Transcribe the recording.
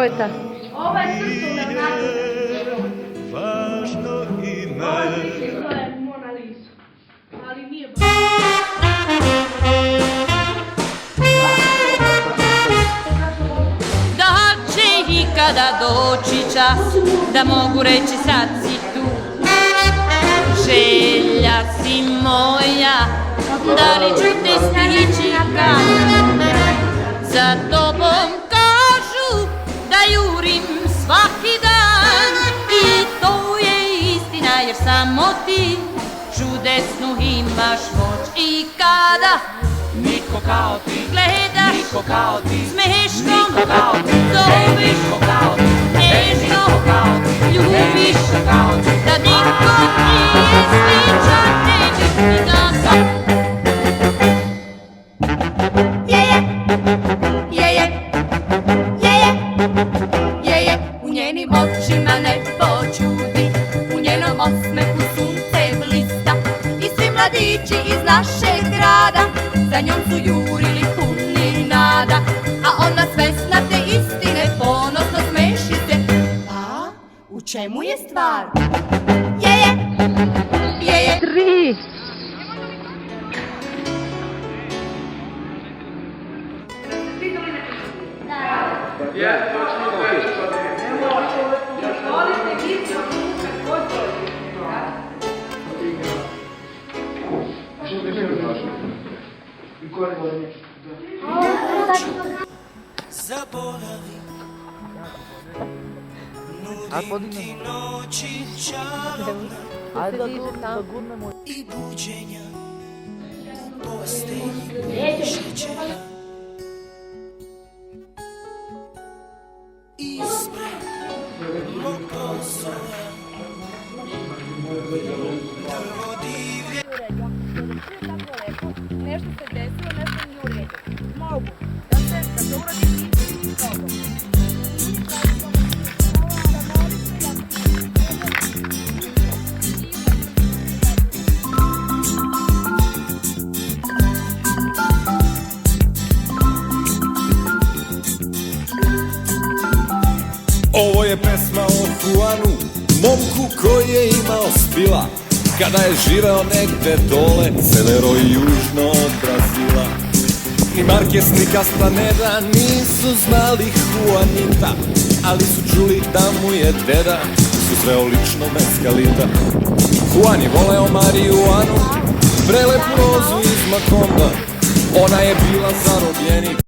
je ta? Ovo je srce u Leonardo. Važno ime. Ovo je Mona Lisa. Ali nije baš. Da će ikada doći čas da mogu reći sad si tu. Želja si moja, da li ću te stići kad? Za tobom kažu da jurim svaki dan i to je istina jer samo ti čudesnu imaš moć. I kada niko kao ti, gledaš niko kao ti, smeškom, niko kao ti, zoveš, niko kao ti, nežno niko kao ti, ljubiš, niko kao ti, da niko nije sličan tebi ni za sad. U njenim očima nebo čudi, u njenom osmehu sunce blista i svi mladići iz našeg grada za njom su jurili puni nada, a ona svesna te istine ponosno smeši se. Pa, u čemu je stvar? Je. 3. Zaboravi, nudim ti noći čarobna i buđenja, postelji šećera. Ispred mog prozora drvo divlje. Nešto se desilo, nešto nije u redu. Mogu da se uradi s tobom. Ovo je pesma o Juanu, momku koji je imao spila, kada je živeo negde dole, severo i južno od Brazila. Ni Marquez ni Castaneda nisu znali Juanita, ali su čuli da mu je deda susreo lično Mescalita. Juan je voleo marijuanu, prelepu rozu iz Makonda, ona je bila zarobljenik.